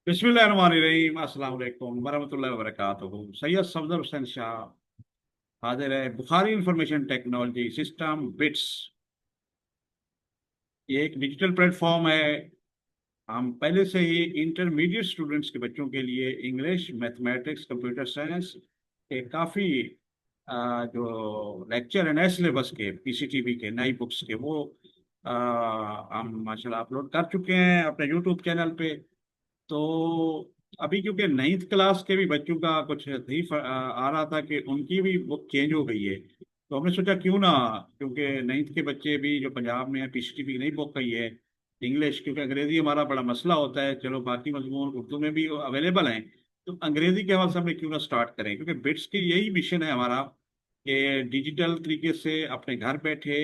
बिस्मिल्लाहिर्रहमानिर्रहीम अस्सलाम वालेकुम वरहमतुल्लाहि वबरकातुहू। सैयद सफदर हुसैन शाह हाजिर है। Bukhari information technology system bits, ये एक डिजिटल प्लेटफॉर्म है। हम पहले से ही इंटरमीडिएट स्टूडेंट्स के बच्चों के लिए इंग्लिश, मैथमेटिक्स, कंप्यूटर साइंस के काफ़ी जो लेक्चर है नए सिलेबस के, पीसीटीबी के, नई बुक्स के, वो हम माशाल्लाह अपलोड कर चुके हैं अपने यूट्यूब चैनल पे। तो अभी क्योंकि 9th क्लास के भी बच्चों का कुछ तकलीफ आ रहा था कि उनकी भी बुक चेंज हो गई है, तो हमने सोचा क्यों ना, क्योंकि 9th के बच्चे भी जो पंजाब में है, पीसीटीबी की नई बुक आई है इंग्लिश, क्योंकि अंग्रेजी हमारा बड़ा मसला होता है, चलो बाकी मजमून उर्दू में भी अवेलेबल हैं, तो अंग्रेजी के हवाले से हमने क्यों ना स्टार्ट करें, क्योंकि बिट्स की यही मिशन है हमारा कि डिजिटल तरीके से अपने घर बैठे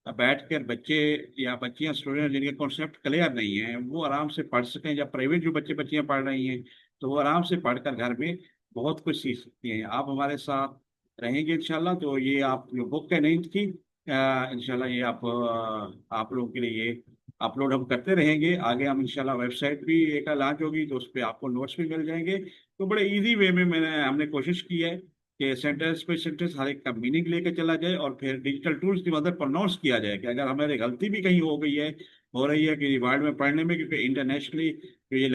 बैठ कर बच्चे या बच्चियां, स्टूडेंट जिनके कॉन्सेप्ट क्लियर नहीं है, वो आराम से पढ़ सकें। या प्राइवेट जो बच्चे बच्चियां पढ़ रही हैं, तो वो आराम से पढ़कर घर में बहुत कुछ सीख सकती हैं। आप हमारे साथ रहेंगे इंशाल्लाह, तो ये आप जो बुक है 9th की, इंशाल्लाह ये आप लोगों के लिए ये अपलोड हम करते रहेंगे। आगे हम इंशाल्लाह वेबसाइट भी एक लॉन्च होगी, तो उस पर आपको नोट्स भी मिल जाएंगे। तो बड़े इजी वे में हमने कोशिश की है कि सेंटेंस पे सेंटेंस हर एक का मीनिंग लेके चला जाए, और फिर डिजिटल टूल्स की मदद प्रोनाउंस किया जाए कि अगर हमारी गलती भी कहीं हो रही है कि वर्ड में पढ़ने में, क्योंकि इंटरनेशनली जो ये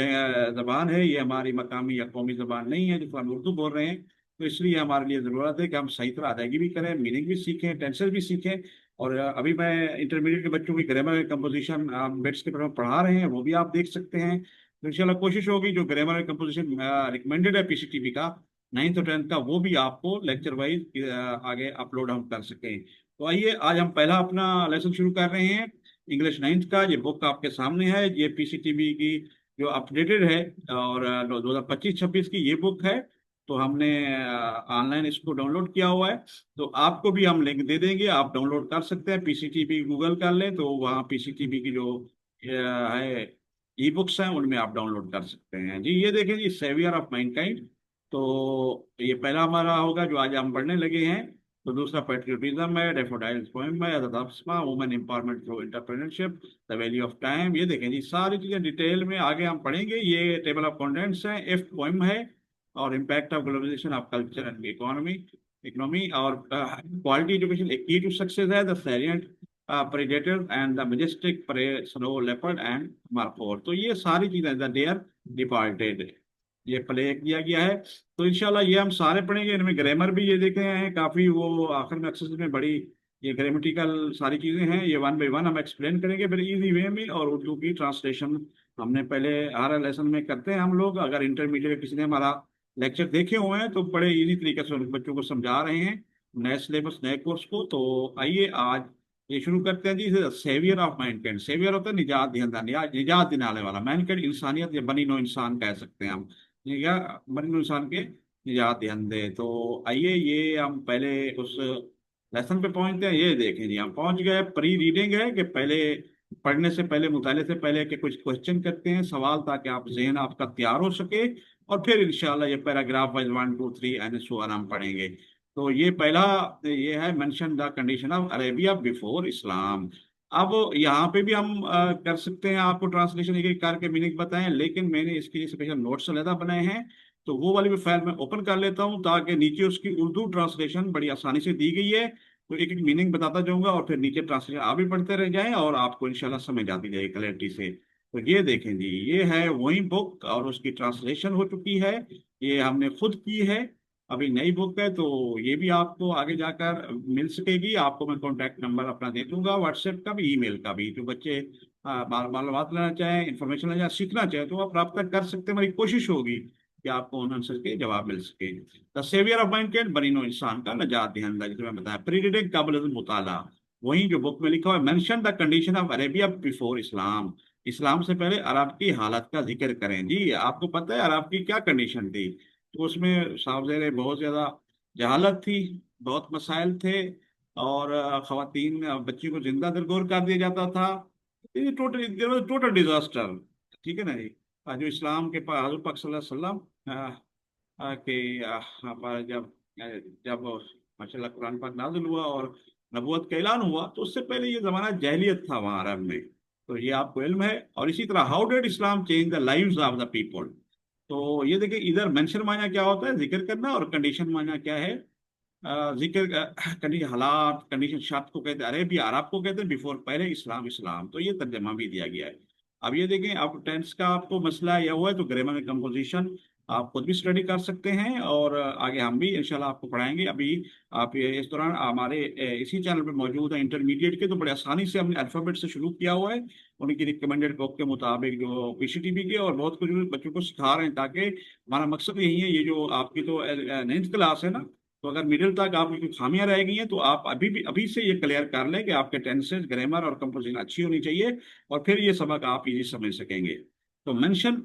जबान है, ये हमारी मकामी या कौमी जबान नहीं है जिसको हम उर्दू बोल रहे हैं, तो इसलिए हमारे लिए ज़रूरत है कि हम सही तरह अदायगी भी करें, मीनिंग भी सीखें, टेंसेस भी सीखें। और अभी मैं इंटरमीडिएट के बच्चों की ग्रामर कंपोजिशन बिट्स के पर पढ़ा रहे हैं, वो भी आप देख सकते हैं। तो इंशाल्लाह कोशिश होगी जो ग्रामर कंपोजिशन रिकमेंडेड है पीसीटीबी का 9th और 10th का, वो भी आपको लेक्चर वाइज आगे अपलोड हम कर सकें। तो आइए आज हम पहला अपना लेसन शुरू कर रहे हैं इंग्लिश 9th का। ये बुक आपके सामने है, ये पीसीटीबी की जो अपडेटेड है, और 2025-26 की ये बुक है। तो हमने ऑनलाइन इसको डाउनलोड किया हुआ है, तो आपको भी हम लिंक दे देंगे, आप डाउनलोड कर सकते हैं। पीसीटीबी गूगल कर लें तो वहाँ पीसीटीबी की जो है ई बुक्स हैं, उनमें आप डाउनलोड कर सकते हैं। जी ये देखें जी, सेवियर ऑफ मैनकाइंड। तो ये पहला हमारा होगा जो आज हम पढ़ने लगे हैं। तो दूसरा पेट्रियोटिज्म है, डेफोडाइल्स पोएम है, women empowerment through entrepreneurship, the value of time. ये देखें जी, सारी चीजें डिटेल में आगे हम पढ़ेंगे। ये टेबल ऑफ कंटेंट्स है, एफ पोएम है, और impact of globalization of culture and economy और क्वालिटी एजुकेशन, एक की टू सक्सेस है, the salient predator and the majestic prey, snow leopard and markhor। तो ये सारी चीजें द डेयर डिपार्टेड, ये प्ले किया गया है। तो इंशाल्लाह ये हम सारे पढ़ेंगे। इनमें ग्रामर भी ये देखे हैं काफी, वो आखिर में अक्सर में बड़ी ये ग्रामेटिकल सारी चीजें हैं, ये वन बाई वन हम एक्सप्लेन करेंगे फिर इजी वे में। और उर्दू की ट्रांसलेशन हमने पहले हर लेसन में करते हैं हम लोग। अगर इंटरमीडिएट किसी ने हमारा लेक्चर देखे हुए हैं तो बड़े इजी तरीके से उन बच्चों को समझा रहे हैं नए सिलेबस नए कोर्स को। तो आइए आज ये शुरू करते हैं जी। सेवियर ऑफ मैनकाइंड, सेवियर होता है निजात दहिंदा, निजात दिलाने वाला। मैनकाइंड इंसानियत या बनी नो इंसान कह सकते हैं हम, या बनी नो इंसान के निजात दहिंदे। तो आइए ये हम पहले उस लेसन पे पहुंचते हैं। ये देखें जी, हम पहुंच गए। प्री रीडिंग है कि पहले पढ़ने से पहले, मुताले से पहले के कुछ क्वेश्चन करते हैं सवाल, ताकि आप जहन आपका तैयार हो सके, और फिर इंशाल्लाह ये paragraph wise 1 2 3 and so on हम पढ़ेंगे। तो ये पहला ये है mention the condition of Arabia before Islam. अब यहाँ पे भी हम कर सकते हैं, आपको ट्रांसलेशन एक एक करके मीनिंग बताएं, लेकिन मैंने इसके लिए स्पेशल नोट्स अलग बनाए हैं। तो वो वाली भी फाइल मैं ओपन कर लेता हूँ, ताकि नीचे उसकी उर्दू ट्रांसलेशन बड़ी आसानी से दी गई है। तो एक एक मीनिंग बताता जाऊंगा, और फिर नीचे ट्रांसलेशन आप भी पढ़ते रह जाएं, और आपको इंशाल्लाह समझ आती जाएगी क्लैरिटी से। तो ये देखें जी, ये है वही बुक, और उसकी ट्रांसलेशन हो चुकी है, ये हमने खुद की है। अभी नई बुक है, तो ये भी आपको आगे जाकर मिल सकेगी। आपको मैं कॉन्टैक्ट नंबर अपना दे दूंगा, व्हाट्सएप का भी, ईमेल का भी। जो बच्चे मालूमात लेना चाहें, इन्फॉर्मेशन लेना चाहें, सीखना चाहें, तो आप रब्ता कर सकते हैं। मेरी कोशिश होगी कि आपको उन आंसर के जवाब मिल सके। द सेवियर ऑफ मैनकाइंड, बनीनो इंसान का नजात दहिंदा, जिसे मैं बताया। प्री रीडिंग काबिल मुताला, वही जो बुक में लिखा हुआ है। Mention the condition of Arabia before Islam, इस्लाम से पहले अरब की हालत का जिक्र करें। जी आपको पता है अरब की क्या कंडीशन थी? तो उसमें साफ ज़ाहिर बहुत ज़्यादा जहालत थी, बहुत मसाइल थे, और खवातीन बच्ची को जिंदा दरगोर कर दिया जाता था। ये टोटल टोटल डिजास्टर, ठीक है ना जी। जो इस्लाम के पास हज़रत पाक सल्लल्लाहु अलैहि वसल्लम के पर जब माशाल्लाह कुरान पाक नाज़िल हुआ और नबूवत का ऐलान हुआ, तो उससे पहले ये ज़माना जahiliyyat था वहाँ अरब में। तो ये आपको इल्म है। और इसी तरह how did Islam change the lives of the people, तो ये देखिए, इधर मेंशन माना क्या होता है, जिक्र करना, और कंडीशन माना क्या है, जिक्र कंडीशन, हालात, कंडीशन शर्त को कहते हैं, अरबी अरब को कहते हैं, बिफोर पहले इस्लाम इस्लाम, तो ये तर्जमा भी दिया गया है। अब ये देखें, अब टेंस का आपको मसला यह हुआ है तो ग्रामर में कंपोजिशन आप खुद भी स्टडी कर सकते हैं, और आगे हम भी इंशाल्लाह आपको पढ़ाएंगे। अभी आप इस दौरान हमारे इसी चैनल पे मौजूद है इंटरमीडिएट के, तो बड़े आसानी से हमने अल्फ़ाबेट से शुरू किया हुआ है, उनकी रिकमेंडेड बुक के मुताबिक जो पीसीटीबी के, और बहुत कुछ बच्चों को सिखा रहे हैं, ताकि हमारा मकसद यही है, ये जो आपकी तो 9th क्लास है ना, तो अगर मिडिल तक आपकी कोई खामियां रह गई हैं तो आप अभी भी अभी से ये क्लियर कर लें कि आपके टेंसेस, ग्रामर और कंपोजिशन अच्छी होनी चाहिए, और फिर ये सबक आप इजी समझ सकेंगे। तो मेंशन,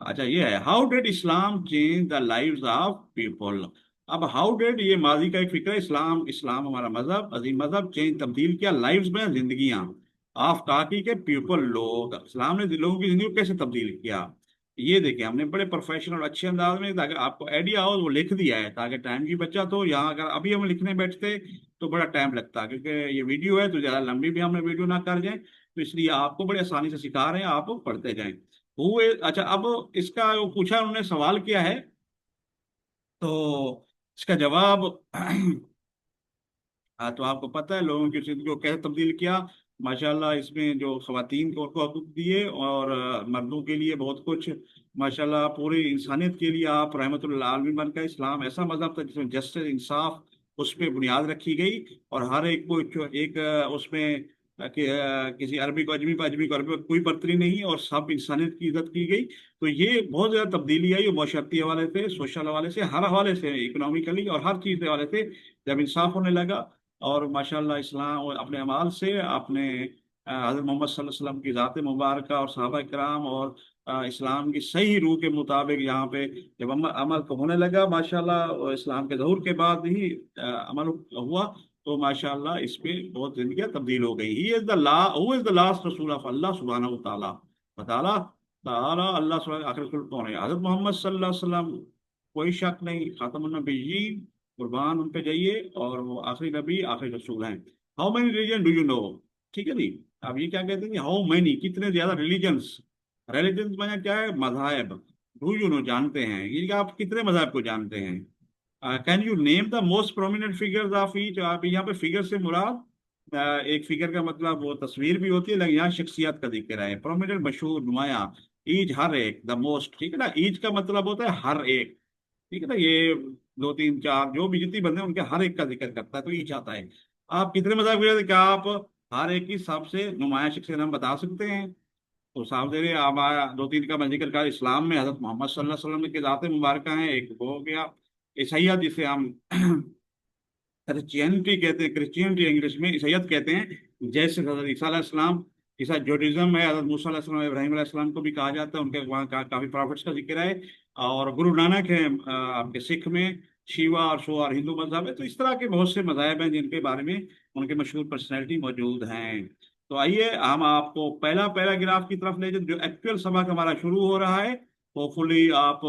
अच्छा ये है, how did Islam change the lives of people. अब हाउ डिड, ये माजी का एक फिक्र है, इस्लाम इस्लाम हमारा मजहब, अजीम मजहब, चेंज तब्दील किया, लाइव्स में जिंदगियां, ऑफ ताकि के पीपल लोग, इस्लाम ने लोगों की जिंदगी को कैसे तब्दील किया। ये देखिए, हमने बड़े प्रोफेशनल और अच्छे अंदाज में, ताकि आपको आइडिया हो, वो लिख दिया है ताकि टाइम की बचत हो। यहाँ अगर अभी हम लिखने बैठते तो बड़ा टाइम लगता, क्योंकि ये वीडियो है तो ज़्यादा लंबी भी हमने वीडियो ना कर जाए, तो इसलिए आपको बड़े आसानी से सिखा रहे हैं, आप पढ़ते जाएं। हुए, अच्छा, अब इसका वो पूछा, उन्होंने सवाल किया है, तो इसका जवाब हाँ, तो आपको पता है लोगों की जिंदगी को कैसे तब्दील किया। माशाल्लाह, इसमें जो खवातीन को उनको हकूक दिए, और मर्दों के लिए बहुत कुछ, माशाल्लाह पूरी इंसानियत के लिए आप रहमतुल्लिल आलमीन बन का, इस्लाम ऐसा मजहब था जिसमें जस्टिस, इंसाफ, उस पर बुनियाद रखी गई, और हर एक को एक उसमें किसी अरबी को अजमी को, अजमी को अरबी को कोई बर्तरी नहीं, और सब इंसानियत की इज्जत की गई। तो ये बहुत ज़्यादा तब्दीली आई, माशरती हवाले से, सोशल हवाले से, हर हवाले से, इकोनॉमिकली और हर चीज़ के हवाले से, जब इंसाफ होने लगा। और माशाल्लाह इस्लाम और अपने अमाल से आपने हज़रत मोहम्मद सल्लल्लाहु अलैहि वसल्लम की ज़ात मुबारक और सहाबा किराम, और इस्लाम की सही रूह के मुताबिक यहाँ पे जब अमल अमल तो होने लगा, माशाल्लाह, और इस्लाम के ज़हूर के बाद ही अमल हुआ, तो माशाल्लाह इस पे बहुत जिंदगी तब्दील हो गई। ही इज़ द ला हु इज़ द लास्ट रसूल ऑफ अल्लाह सुब्हानहू व तआला, बताला ताला, अल्लाह सुब्हानहू आखिरी रसूल कौन है, हज़रत मोहम्मद सल्लल्लाहु अलैहि वसल्लम, कोई शक नहीं, खातमुन नबिय्यीन, कुर्बान उन पे जाइए, और वो आखिरी नबी, आखिरी रसूल हैं। How many religion do you know, ठीक है जी। अब ये क्या कहते हैं, हाउ मेनी, कितने ज्यादा रिलीजन्स, रिलीजन्स माने क्या है, मज़ाहब, डू यू नो, जानते हैं, ये कि आप कितने मज़हब को जानते हैं। Can you name the most prominent figures of each. आप यहाँ पे फिगर से मुराद, एक फिगर का मतलब वो तस्वीर भी होती है, लेकिन यहाँ शख्सियत का जिक्र है, प्रोमिनेंट, मशहूर, नुमाया, ईच हर एक, द मोस्ट, ठीक है ना, ईच का मतलब होता है हर एक, ठीक है ना, ये दो तीन चार जो भी जितनी बंदे हैं उनके हर एक का जिक्र करता है, तो ये चाहता है। आप कितने मजाक कर रहे थे, क्या आप हर एक की सबसे नुमाया शख्सियत नाम बता सकते हैं। तो साहब दे रहे, आप दो तीन का मैं जिक्र कर, इस्लाम में हजरत मोहम्मद सल्लल्लाहु अलैहि वसल्लम की ज़ात मुबारक हैं, एक वो हो गया, ईसाइयत जिसे हम क्रिश्चियनिटी कहते हैं, क्रिश्चियनिटी इंग्लिश में ईसाइयत कहते हैं, जैसे हजरत ईसा अलैहिस्सलाम, ईसा जूडाइज्म है, हजरत मूसा अलैहिस्सलाम, इब्राहिम अलैहिस्सलाम को भी कहा जाता है, उनके वहाँ काफी प्रॉफिट्स का जिक्र है। और गुरु नानक है आपके सिख में, शिवा और शो और हिंदू मजहब है, तो इस तरह के बहुत से मजाहब हैं जिनके बारे में उनके मशहूर पर्सनैलिटी मौजूद हैं। तो आइए हम आपको पहला पैराग्राफ की तरफ ले जाए, जो एक्चुअल सबक हमारा शुरू हो रहा है। होपफुली आप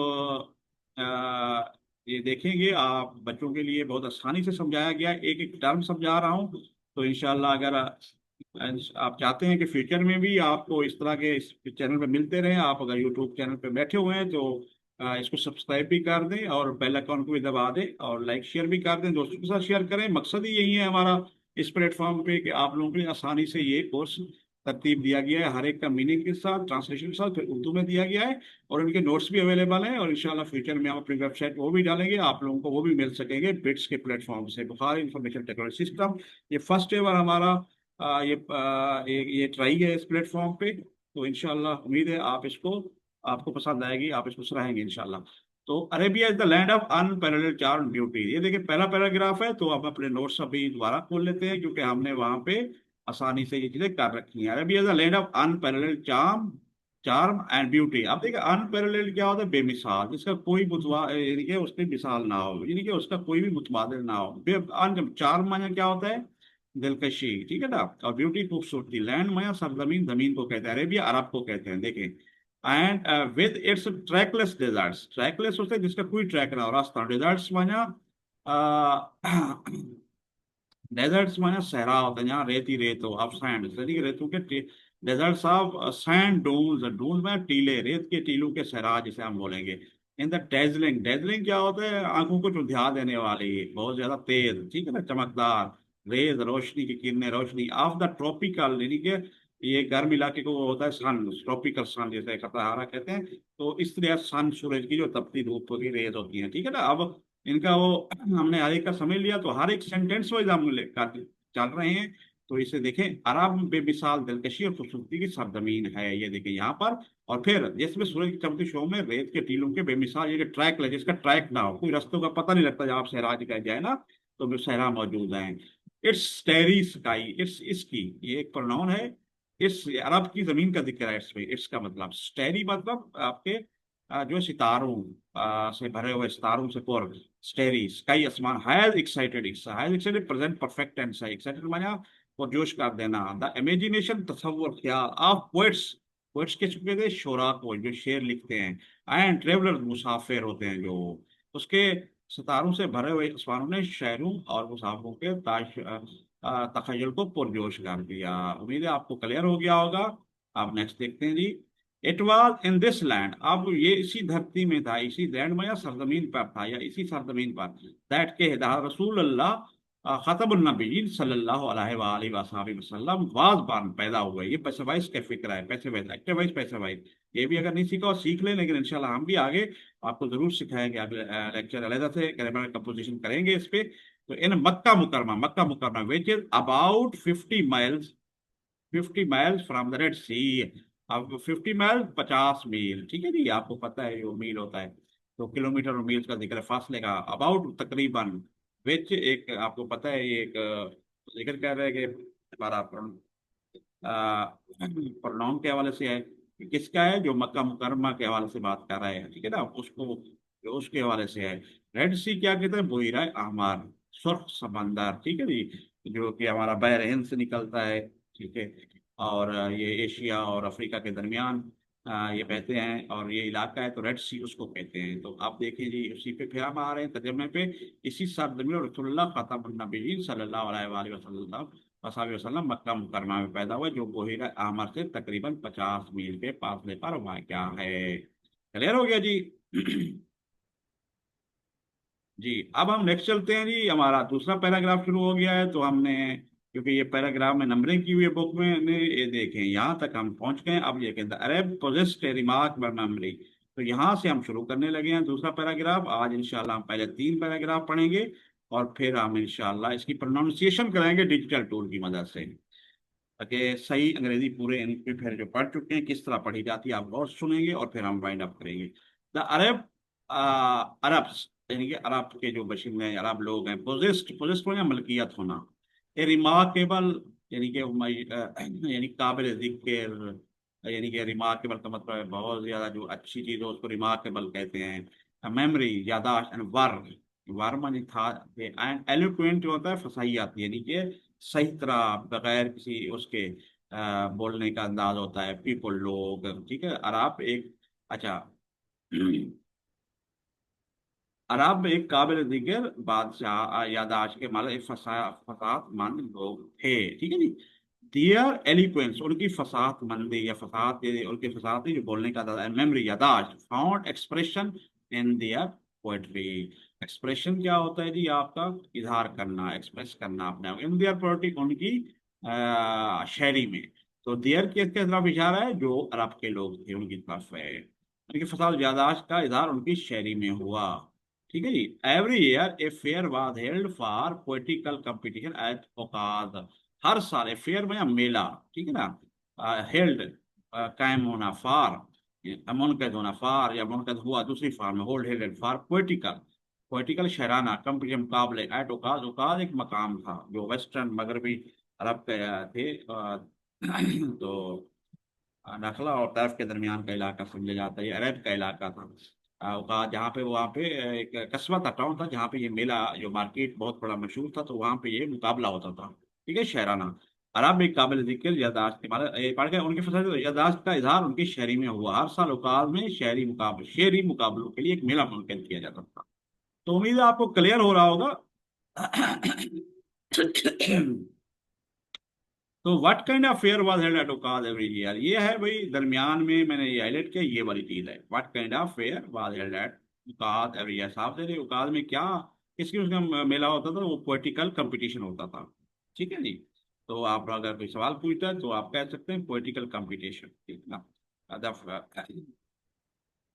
ये देखेंगे, आप बच्चों के लिए बहुत आसानी से समझाया गया, एक एक टर्म समझा रहा हूँ। तो इंशाल्लाह अगर आप चाहते हैं कि फ्यूचर में भी आपको इस तरह के इस चैनल पे मिलते रहें, आप अगर यूट्यूब चैनल पे बैठे हुए हैं तो इसको सब्सक्राइब भी कर दें, और बेल आइकन को भी दबा दें, और लाइक शेयर भी कर दें, दोस्तों के साथ शेयर करें। मकसद ही यही है हमारा इस प्लेटफॉर्म पे, कि आप लोगों के लिए आसानी से ये कोर्स तरतीब दिया गया है, हर एक का मीनिंग के साथ, ट्रांसलेशन के साथ, फिर उर्दू में दिया गया है, और इनके नोट्स भी अवेलेबल हैं, और इंशाल्लाह फ्यूचर में हम अपनी वेबसाइट वो भी डालेंगे, आप लोगों को वो भी मिल सकेंगे बिट्स के प्लेटफॉर्म से, बुखारी इंफॉर्मेशन टेक्नोलॉजी सिस्टम। ये फर्स्ट एवर हमारा ये ट्राई है इस प्लेटफॉर्म पे, तो इंशाल्लाह उम्मीद है आप इसको, आपको पसंद आएगी, आप इसको सराहेंगे इंशाल्लाह। तो Arabia is the land of unparalleled charm beauty, ये देखिए पहला पैराग्राफ है, तो हम अपने नोट्स अभी दोबारा खोल लेते हैं, क्योंकि हमने वहां पे आसानी से ये चीजें कर रखी हैं। Arabia is the land of unparalleled charm, charm and beauty. अब देखिए अनपैरेलल्ड क्या होता है, बेमिसाल, जिसका कोई यानी कि उसकी मिसाल ना हो, यानी कि उसका कोई भी मुतबादिल ना हो। चार्म माने क्या होता है, दिलकशी, ठीक है ना, और ब्यूटी खूबसूरती। लैंड माया सरजमीन, जमीन को कहते हैं, अरेबिया अरब को कहते हैं, देखें। And with its trackless deserts, trackless होता है जिसका कोई ट्रैक ना हो, रास्ता। डेजर्ट्स माना डेजर्ट्स माना सहरा होता है, जहाँ रेत ही रेत हो, ऑफ सैंड, रेतों के desserts of sand dunes, dunes में टीले, रेत के टीलों के सहरा जिसे हम बोलेंगे। इन द डेजलिंग, डेजलिंग क्या होता है, आंखों को चुंधिया देने वाली, बहुत ज्यादा तेज, ठीक है ना, चमकदार रेज, रोशनी की किरणें, रोशनी ऑफ द ट्रॉपिकल, यानी कि ये गर्म इलाके को होता है सन, ट्रॉपिकल सन जैसे सहारा कहते हैं। तो इस तरह सन, सूरज की जो तपती धूप की रेज होती है, ठीक है ना। अब इनका वो हमने हर एक का समय लिया, तो हर एक सेंटेंस वाइज हम चल रहे हैं। तो इसे देखें, अरब बेमिसाल दिलकशी और खूबसूरती की सरजमीन है, ये देखें यहाँ पर। और फिर जिसमें सूरज की चमकती शो में रेत के टीलों के बेमिसाल, ये जो ट्रैक लगे, जिसका ट्रैक ना हो, कोई रास्तों का पता नहीं लगता, जब आप सहरा कह जाए ना, तो भी सहरा मौजूद है। इट्स स्टेरी स्काई, इट्स, इसकी, ये एक प्रोनाउन है। इस अरब की जमीन का जिक्र है इसमें। इट्स का मतलब स्टेरी, मतलब आपके जो सितारों से भरे हुए, सितारों से पुर, स्टेरी स्काई, आसमान, has excited, has excited present perfect tense है, एक्साइटेड माने पुरजोश कर देना। द इमेजिनेशन, तसव्वुर, ख्याल ऑफ पोएट्स, पोएट्स के चुके थे शोरा को, जो शेर लिखते हैं, एंड ट्रेवलर, मुसाफिर होते हैं जो, उसके सितारों से भरे हुए आसमानों ने शहरों और मुसाफिरों के तखयल को पुरजोश कर दिया। उम्मीद है आपको क्लियर हो गया होगा। अब नेक्स्ट देखते हैं जी। It was in this land, अब ये इसी धरती में था, इसी लैंड में या सरजमीन पर था, या इसी सरजमीन पर, दैट के हिदायत रसूल अल्लाह खतबुन नबीयीन सल्लल्लाहु अलैहि वसल्लम वाज बॉर्न, पैदा हुए। ये पैसे वाइज का फिक्र है, पैसे वाइज, एक्टिव वाइज, पैसे वाइज। ये भी अगर नहीं सीखा और सीख लें, लेकिन इंशाल्लाह हम भी आगे आपको जरूर सिखाएंगे, अगले लेक्चर अलग से ग्रामर कंपोजिशन करेंगे इस पे। तो in Makkah Mukarramah, Makkah Mukarramah which is about 50 miles, 50 miles from the Red Sea. अब 50 माइल 50 मील, ठीक है जी, आपको पता है जो मील होता है, तो किलोमीटर और मील का जिक्र है, फासले का, अबाउट तकरीबन, विच एक आपको पता है, ये एक जिक्र कर रहे हैं कि हमारा प्रोनाउन के हवाले से है कि किसका है, जो मक्का मुकरमा के हवाले से बात कर रहे हैं, ठीक है ना, उसको, जो उसके हवाले से है। रेड सी क्या कहते हैं, बुहिरा अहमर, सुर्ख समंदर, ठीक है जी, जो कि हमारा बहर हिंद से निकलता है, ठीक है। और ये एशिया और अफ्रीका के दरमियान ये बहते हैं, और ये इलाका है, तो रेड सी उसको कहते हैं। तो आप देखें जी, उसी पे फिर हम आ रहे हैं तर्जमे पे। इसी सरजमीन रसूलुल्लाह खतमुन नबीयीन सल्लल्लाहु अलैहि वसल्लम वसाबी वसल्लम मक्का मुकरमा में पैदा हुआ, जो बोहिरा आमर से तकरीबन 50 मील के फासले पर वाक़या है। क्लियर हो गया जी। जी, अब हम नेक्स्ट चलते हैं जी। हमारा दूसरा पैराग्राफ शुरू हो गया है, तो हमने, क्योंकि ये पैराग्राफ में नंबरिंग की हुई है बुक में, ये देखें यहाँ तक हम पहुंच गए। अब ये कहते हैं अरब पोजेस्ड रिमार्कबल मेमोरी। तो यहाँ से हम शुरू करने लगे हैं दूसरा पैराग्राफ। आज इंशाल्लाह हम पहले 3 पैराग्राफ पढ़ेंगे, और फिर हम इंशाल्लाह इसकी प्रोनाउंसिएशन कराएंगे डिजिटल टूल की मदद से, ताकि सही अंग्रेजी पूरे इनके फिर जो पढ़ चुके हैं किस तरह पढ़ी जाती है आप गौर से सुनेंगे, और फिर हम वाइंड अप करेंगे। द अरब, अरब्स, यानी कि अरब के जो बशिंदे हैं, अरब लोग हैं, पोजेस्ट, पोजेस्ट होना, मलकियत होना, ए रिमार्केबल, यानी कि यानी काबिल जिक्र, यानी कि रिमार्केबल का मतलब है बहुत ज्यादा जो अच्छी चीज हो उसको रिमार्केबल कहते हैं। मेमोरी, यादाश्त, एंड वर, वर मानी था, एंड एलोक्वेंट जो होता है फसाहियत, यानी कि सही तरह बगैर किसी उसके बोलने का अंदाज होता है, पीपल, लोग, ठीक है। अरब एक, अच्छा, अरब एक काबिल जिक्र बादशाह यादाश्त के मालिक, एक फसाहत मंद लोग थे, ठीक है जी। दियर एलिक्वेंस, उनकी फसाहत मंदी या फसाहत, उनकी फसाहत जो बोलने का अंदाज, मेमोरी, यादाश्त, found expression in their poetry. Expression क्या होता है जी, आपका इजहार करना, एक्सप्रेस करना अपने, इन दियर पोएट्री, उनकी शायरी में। तो दियर किसके तरफ इशारा है, जो अरब के लोग थे उनकी तरफ है, उनकी फसाहत यादाश्त का इजहार उनकी शायरी में हुआ, ठीक है जी। Every year a fair was held for political competition at Okaz, हर साल, ए फेयर में मेला, ठीक है ना, हेल्ड, कायम होना, फॉर, मुनक़िद होना, फॉर, या मुनक़िद हुआ दूसरी फॉर्म में, hold, held for political, political शायराना कंपटीशन, मुकाबले, एट ओकाज, ओकाज एक मकाम था जो वेस्टर्न मगरबी अरब के थे, तो नखला और तैफ के दरमियान का इलाका समझा जाता है, ये अरब का इलाका था। जहाँ पे, वहाँ पे एक कस्बा था, टाउन था, जहाँ पे ये मेला, जो मार्केट बहुत बड़ा मशहूर था, तो वहाँ पे ये मुकाबला होता था, ठीक है, शायराना। अरब एक काबिल जिक्र यादाश्त के मतलब ये पढ़ के उनके फसल यादाश्त का इजहार उनकी शायरी में हुआ, हर साल औकात में शेरी मुकाबलों के लिए एक मेला मुनक्किद किया जाता था। तो उम्मीद है आपको क्लियर हो रहा होगा। तो what kind of fair was held at Ukaz every year, ये है भाई दरमियान में मैंने ये हाईलाइट किया, ये वाली चीज है। What kind of fair was held at Ukaz every year, साहब से उकाद में क्या किसकी उसका मेला होता था, वो पोलिटिकल कंपटीशन होता था। ठीक है जी। तो आप अगर कोई सवाल पूछता है तो आप कह सकते हैं पोलिटिकल कंपटीशन, ठीक ना।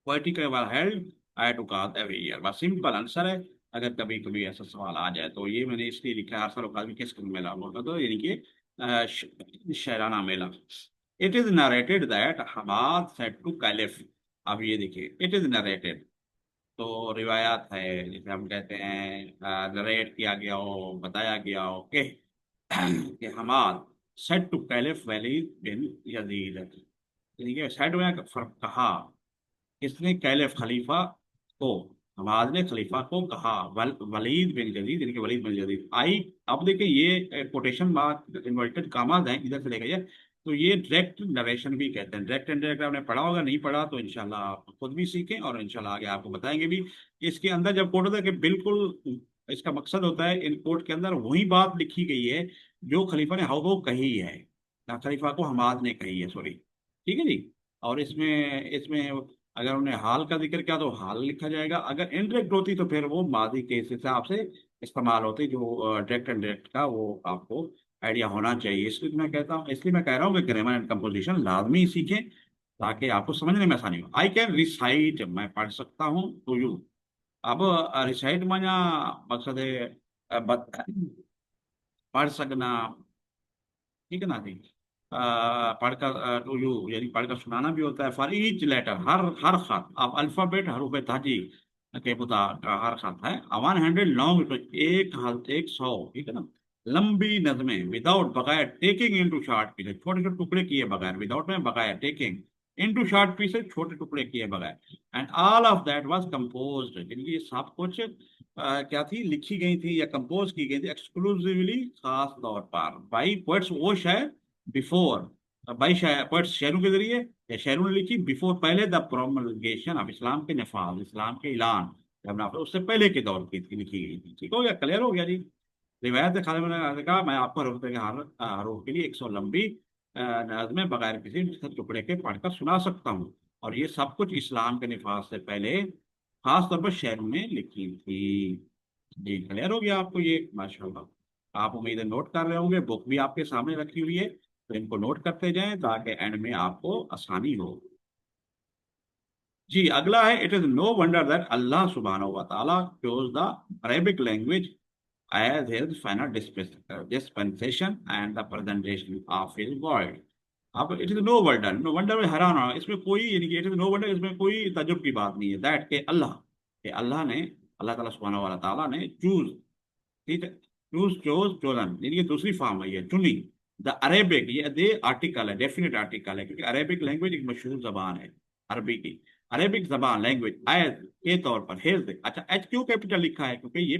Political were held at Ukaz every year, बस सिंपल आंसर है। अगर कभी कभी ऐसा सवाल आ जाए तो ये मैंने इसलिए लिखा है, हर साल उकाद में किस मेला होता, तो यानी कि शायराना मेला। It is narrated that Hammad said to caliph. अब ये देखिए, इट इज नरेटेड, तो रिवायात है, जिसे हम कहते हैं नरेट किया गया हो, बताया गया हो कि Hammad said to caliph Walid bin Yazid, ठीक है। सेड में फर्क कहा, किसने, कैलिफ खलीफा को, हमाद ने खलीफा को कहा, वलीद बिन जदीद, यानी कि वलीद बिन जदीद आई। अब देखिए ये कोटेशन मार्क इन्वर्टेड कामाज हैं, इधर से लेकर ये, तो ये डायरेक्ट नरेशन भी कहते हैं। डायरेक्ट एंड डायरेक्ट आपने पढ़ा होगा, नहीं पढ़ा तो इंशाल्लाह आप खुद भी सीखें और इंशाल्लाह आगे आपको बताएंगे भी। इसके अंदर जब कोट होता है कि बिल्कुल, इसका मकसद होता है इन कोट के अंदर वही बात लिखी गई है जो खलीफा ने हाउ कही है, ना खलीफा को हमाद ने कही है, सॉरी। ठीक है जी। और इसमें इसमें अगर उन्हें हाल का जिक्र किया तो हाल लिखा जाएगा, अगर इनडायरेक्ट होती तो फिर वो माजी के इस हिसाब से इस्तेमाल होती, जो डायरेक्ट एंड डायरेक्ट का वो आपको आइडिया होना चाहिए। इसलिए मैं कहता हूँ, इसलिए मैं कह रहा हूँ कि ग्रामर एंड कंपोजिशन लाजमी सीखें ताकि आपको समझने में आसानी हो। आई कैन रिसाइट, मैं पढ़ सकता हूँ, टू यू। अब रिसाइट माना मकसद है पढ़ सकना, ठीक है ना जी। पढ़कर टू यू यानी पढ़कर सुनाना भी होता है। फॉर ईच लेटर, हर खत, अब अल्फाबेट हरूफ ताजी के मुता हर खत है। 100 लॉन्ग, एक 100, ठीक है ना, लंबी नज़में, विदाउट बगैर, टेकिंग इनटू शॉर्ट पीसेज, छोटे छोटे टुकड़े किए बगैर, विदाउट में बगैर, टेकिंग इनटू शॉर्ट पीसेज, छोटे टुकड़े किए बगैर। And all of that was composed, यानी ये सब कुछ क्या थी, लिखी गई थी या कंपोज की गई थी एक्सक्लूसिवली, खास तौर पर बाई पोएट्स, वो शायर बिफोर, बाई शायर पोएट्स, शायरों के जरिए या शायरों ने लिखी, बिफोर, पहले, द प्रोमलगेशन ऑफ इस्लाम के नफाज, इस्लाम के ऐलान जब ना उससे पहले के दौर की लिखी गई थी। ठीक हो गया, क्लियर हो गया जी। रिवायत है खालिद ने कहा, मैं आपको हरूफ के हरूफ के लिए 100 लंबी नज़में बगैर किसी टुकड़े के पढ़कर सुना सकता हूँ, और ये सब कुछ इस्लाम के नफाज से पहले खास तौर पर शहरों ने लिखी थी। जी, क्लियर हो गया आपको ये, माशाल्लाह। आप उम्मीद है नोट कर रहे होंगे, बुक भी आपके सामने रखी हुई है, तो इनको नोट करते जाएं ताकि एंड में आपको आसानी हो। जी, अगला है, it is no wonder that Allah सुब्हानहू व तआला chose the Arabic language as his final dispensation and the presentation of his word। अब it is no wonder, no wonder में हैरान होना, इसमें कोई यानी कि इट इज नो वंडर, इसमें कोई ताज्जुब की बात नहीं है, दैट के अल्लाह, के अल्लाह ने, अल्लाह ताला सुब्हानहू व तआला ने चूज, ठीक है, चोजन, यानी कि दूसरी फॉर्म है ये, चुनी, द अरेबिक, ये दे आर्टिकल है, डेफिनेट आर्टिकल है, क्योंकि अरेबिक लैंग्वेज एक मशहूर जबान है, अरबी की। अरेबिक जबान लैंग्वेज एज के तौर पर, हेज, अच्छा एच क्यों कैपिटल लिखा है, क्योंकि ये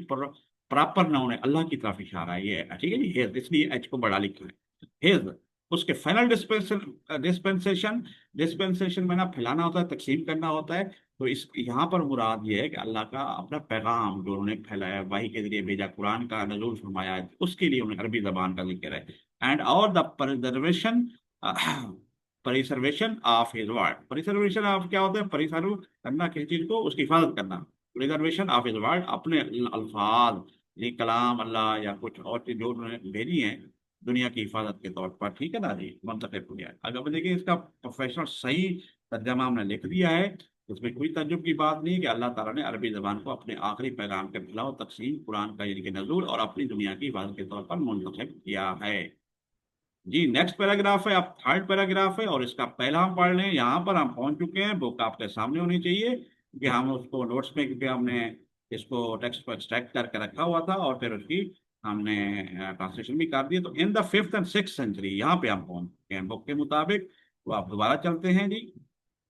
प्रॉपर नाउन है, अल्लाह की तरफ इशारा है ये, ठीक है जी, हेज, इसलिए एच को बड़ा लिखा है, हेज। उसके फाइनल डिस्पेंसेशन, डिस्पेंसेशन में ना फैलाना होता है, तकसीम करना होता है। तो इस यहाँ पर मुराद ये है कि अल्लाह का अपना पैगाम जो उन्होंने फैलाया, वही के जरिए भेजा, कुरान का नज़ूल फरमाया है, उसके लिए उन्हें अरबी जबान का जिक्र है। एंड और the preservation, preservation of his word, preservation of क्या होता है, परिसर्व करना किसी चीज को, उसकी हिफाजत करना, प्रिजर्वेशन ऑफ हिज वर्ड, अपने अल्फाज, ये कलाम अल्लाह या कुछ और चीज जो उन्होंने भेजी है दुनिया की हिफाजत के तौर पर, ठीक है ना जी, मुंतखब किया है। अगर देखिए इसका प्रोफेशनल सही तर्जमा हमने लिख दिया है, इसमें कोई तज्जुब की बात नहीं है कि अल्लाह ताला ने अरबी जबान को अपने आखिरी पैगाम के फैलाव, तकसीम, कुरान का यानी कि नज़ूल और अपनी दुनिया की हिफाजत के तौर पर मुंतखब किया है। जी, नेक्स्ट पैराग्राफ है, अब थर्ड पैराग्राफ है, और इसका पहला हम पढ़ लें। यहाँ पर हम पहुंच चुके हैं, बुक आपके सामने होनी चाहिए, क्योंकि हम उसको नोट्स में, क्योंकि हमने इसको टेक्स्ट को एक्सट्रैक्ट करके रखा हुआ था और फिर उसकी हमने ट्रांसलेशन भी कर दिया। तो इन the 5th and 6th century, यहाँ पे हम पहुंच चुके हैं बुक के मुताबिक। तो आप दोबारा चलते हैं जी।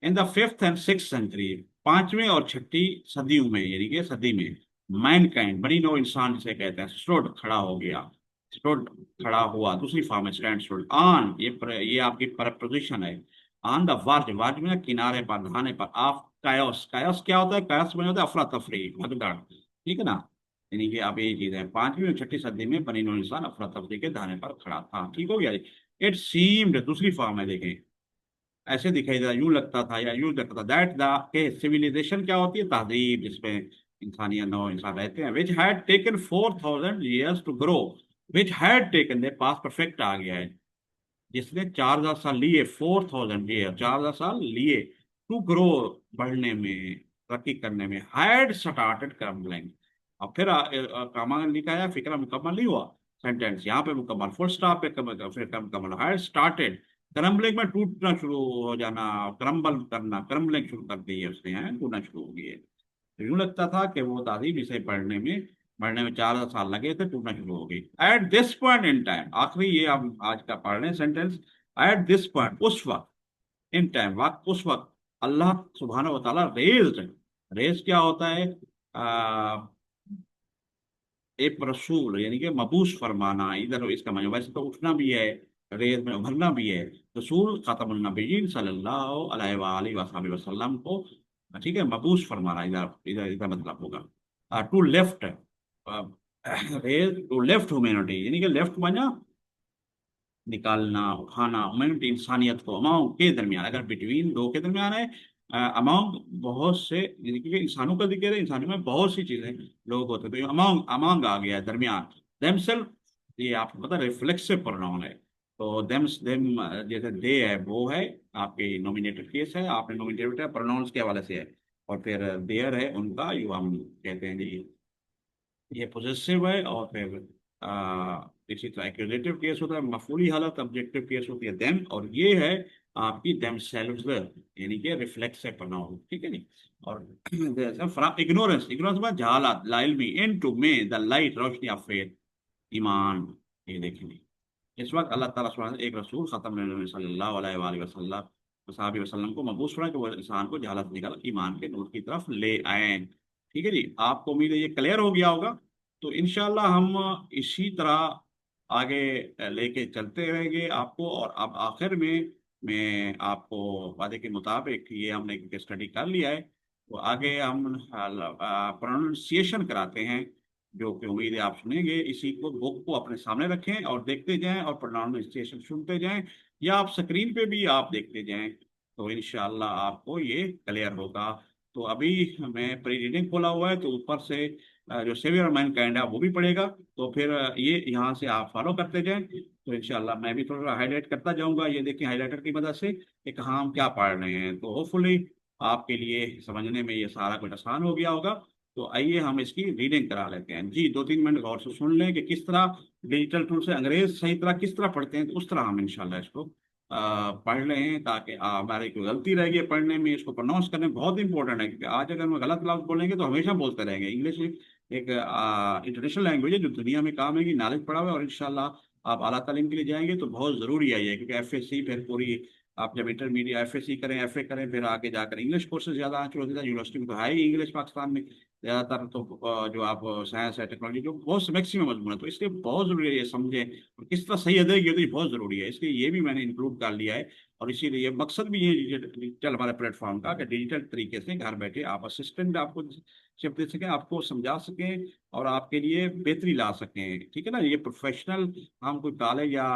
In the 5th and 6th century, पांचवें और छठी सदियों में, यानी कि सदी में, मैनकाइंड, बनी नो इंसान जिसे कहते हैं, स्टूड, खड़ा हो गया, स्टूड, खड़ा हुआ, दूसरी फॉर्म है स्टैंड, स्टूड ऑन, ये आपकी प्रपोजिशन है, ऑन द वर्ज, वर्ज में किनारे पर, धाने पर, ऑफ कायोस, कायोस क्या होता है, कायोस में होता है अफरा तफरी, भगदड़, ठीक है ना। यानी कि आप ये चीज है, 5वीं और 6ठी सदी में बनी नो इंसान अफरा तफरी के धाने पर खड़ा था, ठीक हो गया जी। इट सीम्ड, दूसरी फॉर्म है, देखें, ऐसे दिखाई देता, यूं लगता था या यूं लगता था, दैट द के सिविलाइजेशन क्या होती है, तहजीब, जिसमें इंसानियत, नौ इंसान रहते हैं, which had taken 4000 years to grow, which had taken, दे पास परफेक्ट आ गया है, जिसने 4000 साल लिए, 4000 ईयर, 4000 साल लिए, टू ग्रो, बढ़ने में, तरक्की करने में, हैड स्टार्टेड क्रम्बलिंग। अब फिर कामा लिखा है, फिक्रा मुकम्मल नहीं हुआ, सेंटेंस यहाँ पे मुकम्मल, फुल स्टॉप पे फिर मुकम्मल, हैड स्टार्टेड क्रम्बलिंग, में टूटना शुरू हो जाना, क्रम्बल करना, क्रम्बलिंग शुरू कर दी है उसने, है टूटना शुरू हो गई है। तो यूं लगता था कि वो दादी इसे पढ़ने में 4000 साल लगे थे, टूटना शुरू हो गई। At this point in time, आखिरी ये हम आज का पढ़ रहे हैं सेंटेंस, एट दिस पॉइंट, उस वक्त, इन टाइम, वक्त, उस वक्त, अल्लाह सुब्हानहू व तआला रेज्ड, रेज क्या होता है, आ, एक रसूल, यानी कि मबूस फरमाना, इधर इसका मतलब वैसे तो उठना भी है, रेत में उभरना भी है, रसूल खातमुन नबिय्यीन सल्लल्लाहु अलैहि वसल्लम को, ठीक है, मबूस फरमाना, इधर इधर इधर मतलब होगा, to left, raise to left humanity, यानी कि लेफ्ट माना निकालना, उठाना, ह्यूमैनिटी, इंसानियत को, अमाउंट के दरमियान, अगर बिटवीन दो के दरमियान है, अमाउंट बहुत से, यानी कि इंसानों का जिक्र है, इंसानों में बहुत सी चीजें लोग होते हैं, तो अमाउंट, अमांग आ गया है, दरमियान, देमसेल्फ, ये आपको पता रिफ्लेक्सिव प्रोनाउन है, तो देम्स देम, जैसे दे है वो है, आपके नॉमिनेटेड केस है, आपने नॉमिनेटेड प्रोनाउंस के हवाले से है, और फिर देयर है उनका, यो हम कहते हैं जी, ये पोजेसिव है, और फिर इसी तरह एक्यूजेटिव केस होता है, मफूली हालत, ऑब्जेक्टिव केस होती है देम, और ये है आपकी देम सेल्व्स, यानी कि रिफ्लेक्सिव प्रोनाउन, ठीक है नहीं। और फ्रॉम इग्नोरेंस, इग्नोरेंस में जहालत, लाइल में, इनटू में, द लाइट, रोशनी ऑफ फेथ, ईमान, ये देखेंगे। इस वक्त अल्लाह ताला सुब्हानहू व तआला एक रसूल खत्म नबी सल्लल्लाहु अलैहि वसल्लम, वसाबी वसल्लम को मबूस फरमाया कि वो इंसान को जहालत निकाल ईमान के नूर की तरफ ले आए। ठीक है जी, आपको उम्मीद है ये क्लियर हो गया होगा। तो इंशाल्लाह हम इसी तरह आगे लेके चलते रहेंगे आपको, और अब आखिर में मैं आपको वादे के मुताबिक ये हमने स्टडी कर लिया है, तो आगे हम प्रोनाउंसिएशन कराते हैं, जो कि उम्मीद है आप सुनेंगे। इसी को, बुक को अपने सामने रखें और देखते जाएं, और प्रोनाउंसिएशन सुनते जाएं, या आप स्क्रीन पे भी आप देखते जाएं, तो इंशाल्लाह आपको ये क्लियर होगा। तो अभी मैं प्री रीडिंग खोला हुआ है, तो ऊपर से जो सेवियर मैन काइंड है वो भी पड़ेगा, तो फिर ये यहाँ से आप फॉलो करते जाएं, तो इंशाल्लाह मैं भी थोड़ा हाईलाइट करता जाऊंगा, ये देखिए हाईलाइटर की मदद से कि कहाँ हम क्या पढ़ रहे हैं, तो होपफुली आपके लिए समझने में ये सारा कुछ आसान हो गया होगा। तो आइए हम इसकी रीडिंग करा लेते हैं जी, 2-3 मिनट गौर से सुन लें कि किस तरह डिजिटल टूल से अंग्रेज सही तरह किस तरह पढ़ते हैं, तो उस तरह हम इंशाल्लाह इसको पढ़ रहे हैं, ताकि हमारी कोई गलती रहेगी पढ़ने में, इसको प्रोनाउंस करने में बहुत इंपॉर्टेंट है, क्योंकि आज अगर हम गलत लफ्ज बोलेंगे तो हमेशा बोलते रहेंगे। इंग्लिश एक इंटरनेशनल लैंग्वेज है, जो दुनिया में काम है कि नॉलेज पढ़ा हुआ है, और इंशाल्लाह आप आला तालीम के लिए जाएंगे तो बहुत ज़रूरी है ये, क्योंकि एफएससी फिर पूरी, आप जब इंटरमीडिएट एफएससी करें, एफए करें, फिर आगे जाकर इंग्लिश कोर्सेज ज़्यादा आना शुरू होते हैं, यूनिवर्सिटी में तो है ही इंग्लिश पाकिस्तान में ज़्यादातर, तो जो आप साइंस है, टेक्नोलॉजी, जो बहुत मैक्सिमम मजमून है, तो इसलिए बहुत ज़रूरी है ये समझें, और किस तरह सही अदायगी होती है बहुत ज़रूरी है, इसलिए ये भी मैंने इंक्लूड कर लिया है। और इसीलिए मकसद भी ये डिजिटल हमारे प्लेटफॉर्म का, कि डिजिटल तरीके से घर बैठे आप असिस्टेंट आपको शिप दे सकें, आपको समझा सकें, और आपके लिए बेहतरी ला सकें, ठीक है ना। ये प्रोफेशनल, हम कोई कॉलेज या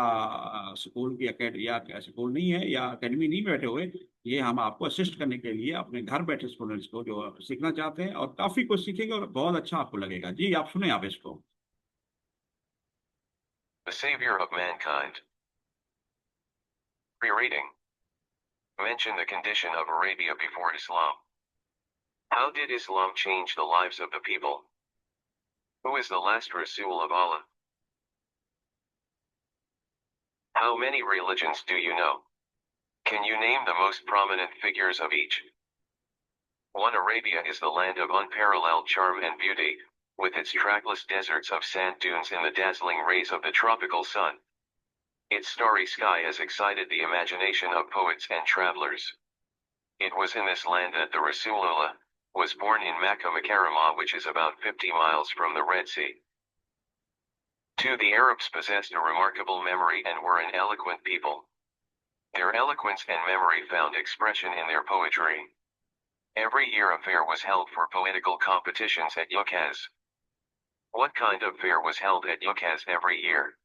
स्कूल की या स्कूल नहीं है, या अकेडमी नहीं बैठे हुए, ये हम आपको असिस्ट करने के लिए अपने घर बैठे स्टूडेंट्स को जो सीखना चाहते हैं, और काफ़ी कुछ सीखेंगे, और बहुत अच्छा आपको लगेगा जी। आप सुने आप इसको। The Savior of Mankind. Pre-reading. Mention the condition of Arabia before Islam. How did Islam change the lives of the people? Who is the last Rasul of Allah? How many religions do you know? Can you name the most prominent figures of each? 1. Arabia is the land of unparalleled charm and beauty, with its trackless deserts of sand dunes and the dazzling rays of the tropical sun. Its starry sky has excited the imagination of poets and travelers. It was in this land that the Rasulullah was born, in Makkah Mukarramah, which is about 50 miles from the Red Sea. 2. The Arabs possessed a remarkable memory and were an eloquent people. Their eloquence and memory found expression in their poetry. Every year a fair was held for poetical competitions at Yukaz. What kind of fair was held at Yukaz every year?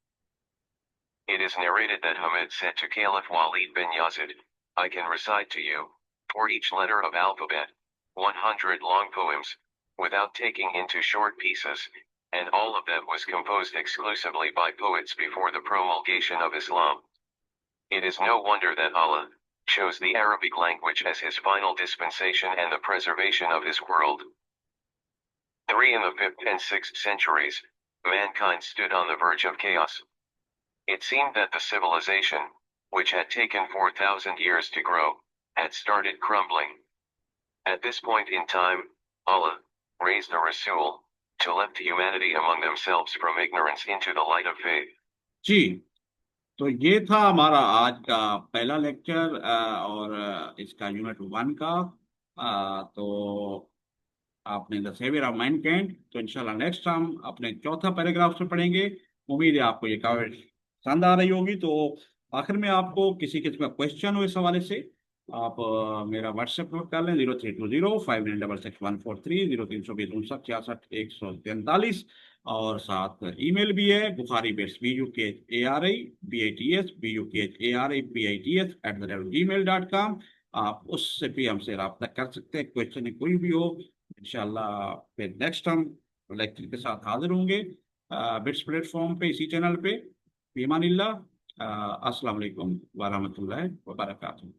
It is narrated that Hamid said to Caliph Walid bin Yazid, I can recite to you, for each letter of alphabet, 100 long poems, without taking into short pieces, and all of that was composed exclusively by poets before the promulgation of Islam. It is no wonder that Allah chose the Arabic language as his final dispensation and the preservation of his world. 3. In the 5th and 6th centuries, mankind stood on the verge of chaos. It seemed that the civilization, which had taken 4,000 years to grow, had started crumbling. At this point in time, Allah raised a Rasul to lift humanity among themselves from ignorance into the light of faith. जी, तो ये था हमारा आज का पहला lecture और इसका unit 1 का। तो आपने द सेवियर ऑफ मैनकाइंड, तो इंशाल्लाह नेक्स्ट हम अपने चौथा पैराग्राफ से पढ़ेंगे। उम्मीद है आपको ये काफी पसंद आ रही होगी। तो आखिर में आपको किसी किस्म का क्वेश्चन हो इस हवाले से, आप मेरा व्हाट्सएप नोट कर लें 0320596143, 0320596143, और साथ ईमेल भी है bukhari@bukhari@gmail.com। आप उससे भी हमसे रब्ता कर सकते हैं, क्वेश्चन कोई भी हो। इंशाल्लाह फिर नेक्स्ट हम लेक्चर के साथ हाजिर होंगे बिट्स प्लेटफॉर्म पे, इसी चैनल पे। ईमानिल्लाह, अस्सलाम वालेकुम व रहमतुल्लाहि व बरकातुहू।